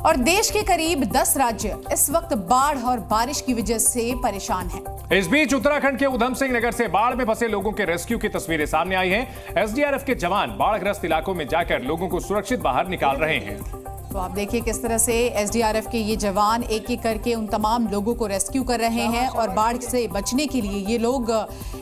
और देश के करीब 10 राज्य इस वक्त बाढ़ और बारिश की वजह से परेशान हैं। इस बीच उत्तराखंड के उधम सिंह नगर से बाढ़ में फंसे लोगों के रेस्क्यू की तस्वीरें सामने आई हैं। एसडीआरएफ के जवान बाढ़ग्रस्त इलाकों में जाकर लोगों को सुरक्षित बाहर निकाल रहे हैं। तो आप देखिए किस तरह से एसडीआरएफ के ये जवान एक एक करके उन तमाम लोगों को रेस्क्यू कर रहे हैं और बाढ़ से बचने के लिए ये लोग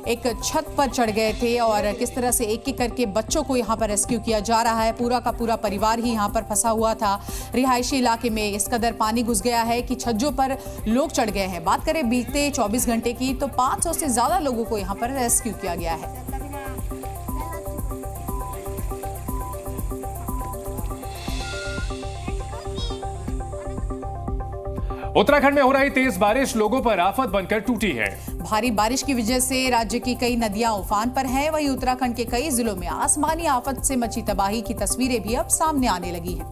एक छत पर चढ़ गए थे और किस तरह से एक एक करके बच्चों को यहाँ पर रेस्क्यू किया जा रहा है। पूरा का पूरा परिवार ही यहाँ पर फंसा हुआ था। रिहायशी इलाके में इस कदर पानी घुस गया है कि छज्जों पर लोग चढ़ गए हैं। बात करें बीते 24 घंटे की तो 500 से ज्यादा लोगों को यहाँ पर रेस्क्यू किया गया है। उत्तराखंड में हो रही तेज बारिश लोगों पर आफत बनकर टूटी है। भारी बारिश की वजह से राज्य की कई नदियां उफान पर हैं। वहीं उत्तराखंड के कई जिलों में आसमानी आफत से मची तबाही की तस्वीरें भी अब सामने आने लगी हैं।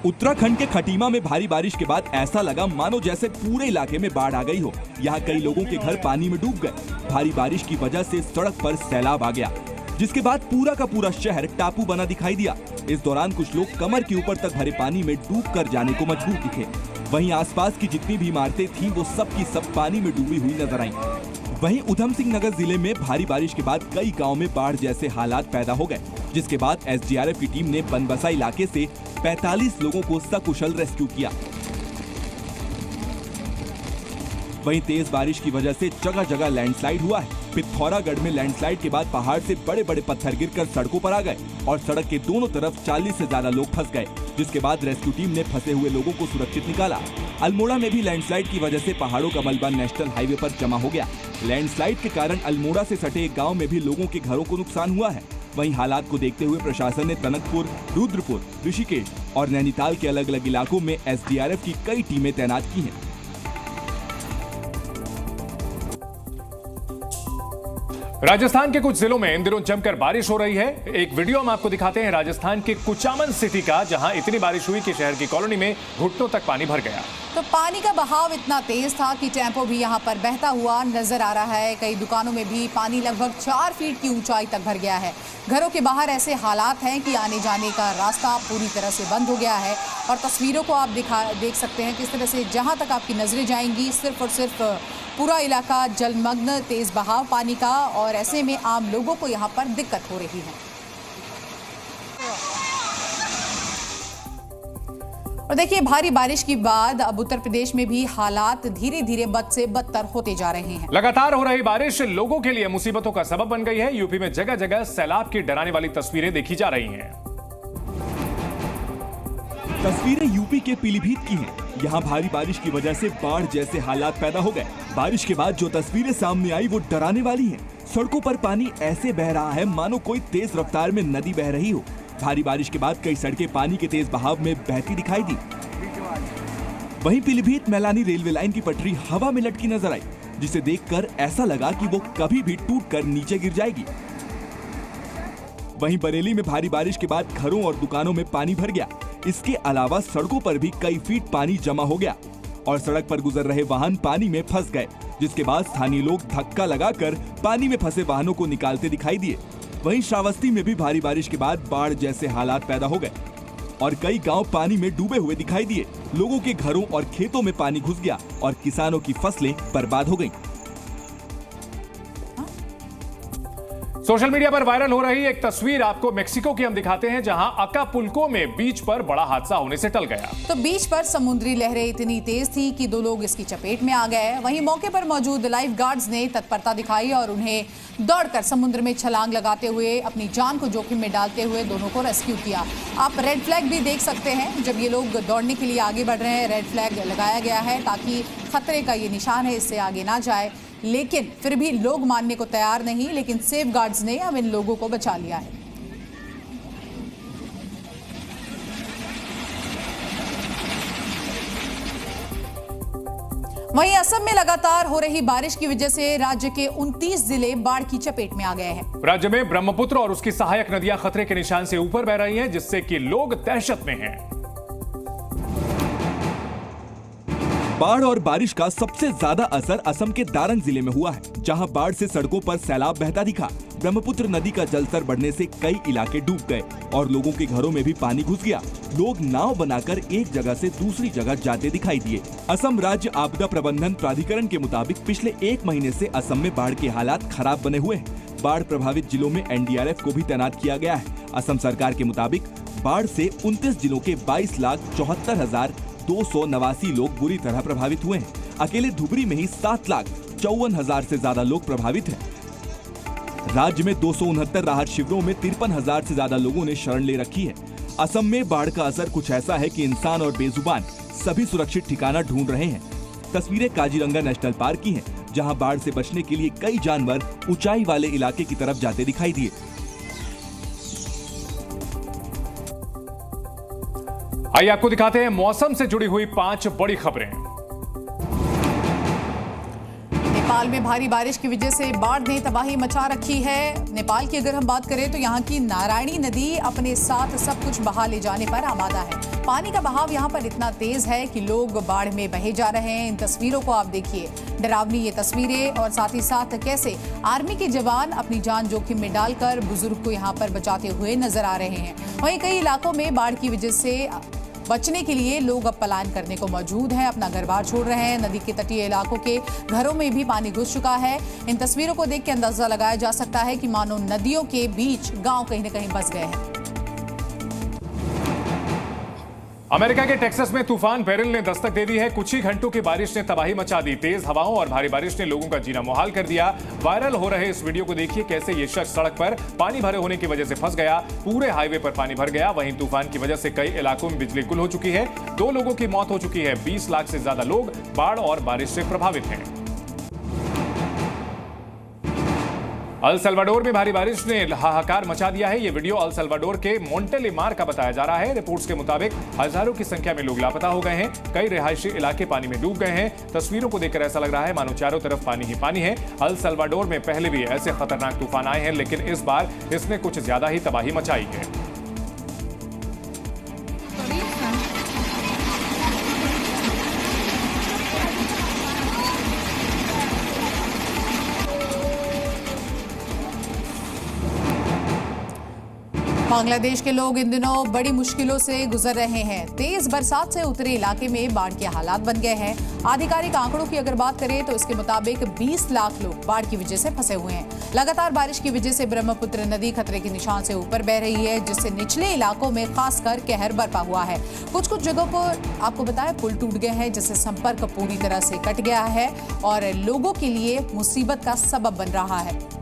उत्तराखंड के खटीमा में भारी बारिश के बाद ऐसा लगा मानो जैसे पूरे इलाके में बाढ़ आ गई हो। यहाँ कई लोगों के घर पानी में डूब गए। भारी बारिश की वजह से सड़क पर सैलाब आ गया, जिसके बाद पूरा का पूरा शहर टापू बना दिखाई दिया। इस दौरान कुछ लोग कमर के ऊपर तक भरे पानी में डूब कर जाने को मजबूर दिखे। वहीं आसपास की जितनी भी इमारतें थीं वो सब की सब पानी में डूबी हुई नजर आईं। वहीं उधम सिंह नगर जिले में भारी बारिश के बाद कई गांव में बाढ़ जैसे हालात पैदा हो गए, जिसके बाद एसडीआरएफ की टीम ने बनबसा इलाके से 45 लोगों को सकुशल रेस्क्यू किया। वहीं तेज बारिश की वजह से जगह जगह लैंडस्लाइड हुआ है। पिथौरागढ़ में लैंडस्लाइड के बाद पहाड़ से बड़े बड़े पत्थर गिरकर सड़कों पर आ गए और सड़क के दोनों तरफ 40 से ज्यादा लोग फंस गए, जिसके बाद रेस्क्यू टीम ने फंसे हुए लोगों को सुरक्षित निकाला। अल्मोड़ा में भी लैंडस्लाइड की वजह से पहाड़ों का मलबा नेशनल हाईवे पर जमा हो गया। लैंडस्लाइड के कारण अल्मोड़ा से सटे एक गाँव में भी लोगों के घरों को नुकसान हुआ है। वहीं हालात को देखते हुए प्रशासन ने टनकपुर, रुद्रपुर, ऋषिकेश और नैनीताल के अलग अलग इलाकों में एसडीआरएफ की कई टीमें तैनात की हैं। राजस्थान के कुछ जिलों में इन दिनों जमकर बारिश हो रही है। एक वीडियो हम आपको दिखाते हैं राजस्थान के कुचामन सिटी का, जहां इतनी बारिश हुई कि शहर की कॉलोनी में घुटनों तक पानी भर गया। तो पानी का बहाव इतना तेज था कि टेम्पो भी यहाँ पर बहता हुआ नजर आ रहा है। कई दुकानों में भी पानी लगभग 4 फीट की ऊंचाई तक भर गया है। घरों के बाहर ऐसे हालात हैं कि आने जाने का रास्ता पूरी तरह से बंद हो गया है। और तस्वीरों को आप देख सकते हैं किस तरह से जहां तक आपकी नजरें जाएंगी सिर्फ और सिर्फ पूरा इलाका जलमग्न, तेज बहाव पानी का, और ऐसे में आम लोगों को यहाँ पर दिक्कत हो रही है। और देखिए भारी बारिश के बाद अब उत्तर प्रदेश में भी हालात धीरे धीरे बद से बदतर होते जा रहे हैं। लगातार हो रही बारिश लोगों के लिए मुसीबतों का सबब बन गई है। यूपी में जगह जगह सैलाब की डराने वाली तस्वीरें देखी जा रही हैं। तस्वीरें यूपी के पीलीभीत की हैं। यहाँ भारी बारिश की वजह से बाढ़ जैसे हालात पैदा हो गए। बारिश के बाद जो तस्वीरें सामने आई वो डराने वाली हैं। सड़कों पर पानी ऐसे बह रहा है मानो कोई तेज रफ्तार में नदी बह रही हो। भारी बारिश के बाद कई सड़कें पानी के तेज बहाव में बहती दिखाई दी। वहीं पीलीभीत मैलानी रेलवे लाइन की पटरी हवा में लटकी नजर आई, जिसे देखकर ऐसा लगा कि वो कभी भी टूटकर नीचे गिर जाएगी। वहीं बरेली में भारी बारिश के बाद घरों और दुकानों में पानी भर गया। इसके अलावा सड़कों पर भी कई फीट पानी जमा हो गया और सड़क पर गुजर रहे वाहन पानी में फंस गए, जिसके बाद स्थानीय लोग धक्का लगाकर पानी में फंसे वाहनों को निकालते दिखाई दिए। वहीं श्रावस्ती में भी भारी बारिश के बाद बाढ़ जैसे हालात पैदा हो गए और कई गांव पानी में डूबे हुए दिखाई दिए। लोगों के घरों और खेतों में पानी घुस गया और किसानों की फसलें बर्बाद हो गईं। सोशल मीडिया पर वायरल हो रही एक तस्वीर आपको मेक्सिको की हम दिखाते हैं, जहां अकापुल्को में बीच पर बड़ा हादसा होने से टल गया। तो बीच पर समुद्री लहरें इतनी तेज थी कि 2 लोग इसकी चपेट में आ गए। वहीं मौके पर मौजूद लाइफ गार्ड्स ने तत्परता दिखाई और उन्हें दौड़कर समुद्र में छलांग लगाते हुए अपनी जान को जोखिम में डालते हुए दोनों को रेस्क्यू किया। आप रेड फ्लैग भी देख सकते हैं। जब ये लोग दौड़ने के लिए आगे बढ़ रहे हैं, रेड फ्लैग लगाया गया है ताकि खतरे का ये निशान है, इससे आगे ना जाए। लेकिन फिर भी लोग मानने को तैयार नहीं, लेकिन सेफ गार्ड्स ने अब इन लोगों को बचा लिया है। वहीं असम में लगातार हो रही बारिश की वजह से राज्य के 29 जिले बाढ़ की चपेट में आ गए हैं। राज्य में ब्रह्मपुत्र और उसकी सहायक नदियां खतरे के निशान से ऊपर बह रही हैं, जिससे कि लोग दहशत में हैं। बाढ़ और बारिश का सबसे ज्यादा असर असम के दारंग जिले में हुआ है, जहां बाढ़ से सड़कों पर सैलाब बहता दिखा। ब्रह्मपुत्र नदी का जलस्तर बढ़ने से कई इलाके डूब गए और लोगों के घरों में भी पानी घुस गया। लोग नाव बनाकर एक जगह से दूसरी जगह जाते दिखाई दिए। असम राज्य आपदा प्रबंधन प्राधिकरण के मुताबिक पिछले 1 महीने से असम में बाढ़ के हालात खराब बने हुए हैं। बाढ़ प्रभावित जिलों में एनडीआरएफ को भी तैनात किया गया है। असम सरकार के मुताबिक बाढ़ से 29 जिलों के 22,74,289 लोग बुरी तरह प्रभावित हुए हैं। अकेले धुबरी में ही 7,54,000 से ज्यादा लोग प्रभावित हैं। राज्य में 269 राहत शिविरों में 53,000 से ज्यादा लोगों ने शरण ले रखी है। असम में बाढ़ का असर कुछ ऐसा है कि इंसान और बेजुबान सभी सुरक्षित ठिकाना ढूंढ रहे हैं। तस्वीरें काजीरंगा नेशनल पार्क की हैं, जहां बाढ़ से बचने के लिए कई जानवर ऊंचाई वाले इलाके की तरफ जाते दिखाई दिए। आइए आपको दिखाते हैं मौसम से जुड़ी हुई 5 बड़ी खबरें। नेपाल में भारी बारिश की वजह से बाढ़ ने तबाही मचा रखी है। नेपाल की अगर हम बात करें तो यहाँ की नारायणी नदी अपने साथ सब कुछ बहा ले जाने पर आमादा है। पानी का बहाव यहाँ पर इतना तेज है कि लोग बाढ़ में बहे जा रहे हैं। इन तस्वीरों को आप देखिए, डरावनी ये तस्वीरें, और साथ ही साथ कैसे आर्मी के जवान अपनी जान जोखिम में डालकर बुजुर्ग को यहाँ पर बचाते हुए नजर आ रहे हैं। वहीं कई इलाकों में बाढ़ की वजह से बचने के लिए लोग अब पलायन करने को मौजूद हैं, अपना घर बार छोड़ रहे हैं। नदी के तटीय इलाकों के घरों में भी पानी घुस चुका है। इन तस्वीरों को देख के अंदाजा लगाया जा सकता है कि मानो नदियों के बीच गांव कहीं न कहीं बस गए हैं। अमेरिका के टेक्सास में तूफान बेरिल ने दस्तक दे दी है। कुछ ही घंटों की बारिश ने तबाही मचा दी। तेज हवाओं और भारी बारिश ने लोगों का जीना मुहाल कर दिया। वायरल हो रहे इस वीडियो को देखिए, कैसे ये शख्स सड़क पर पानी भरे होने की वजह से फंस गया। पूरे हाईवे पर पानी भर गया। वहीं तूफान की वजह से कई इलाकों में बिजली गुल हो चुकी है। 2 लोगों की मौत हो चुकी है। 20 लाख से ज्यादा लोग बाढ़ और बारिश से प्रभावित हैं। अल सल्वाडोर में भारी बारिश ने हाहाकार मचा दिया है। ये वीडियो अल सल्वाडोर के मोंटेलेमार का बताया जा रहा है। रिपोर्ट्स के मुताबिक हजारों की संख्या में लोग लापता हो गए हैं। कई रिहायशी इलाके पानी में डूब गए हैं। तस्वीरों को देखकर ऐसा लग रहा है मानो चारों तरफ पानी ही पानी है। अल सल्वाडोर में पहले भी ऐसे खतरनाक तूफान आए हैं, लेकिन इस बार इसने कुछ ज्यादा ही तबाही मचाई है। बांग्लादेश के लोग इन दिनों बड़ी मुश्किलों से गुजर रहे हैं। तेज बरसात से उत्तरी इलाके में बाढ़ के हालात बन गए हैं। आधिकारिक आंकड़ों की अगर बात करें तो इसके मुताबिक 20 लाख लोग बाढ़ की वजह से फंसे हुए हैं। लगातार बारिश की वजह से ब्रह्मपुत्र नदी खतरे के निशान से ऊपर बह रही है, जिससे निचले इलाकों में खासकर कहर बरपा हुआ है। कुछ जगहों पर आपको बताया पुल टूट गए हैं, जिससे संपर्क पूरी तरह से कट गया है और लोगों के लिए मुसीबत का सबब बन रहा है।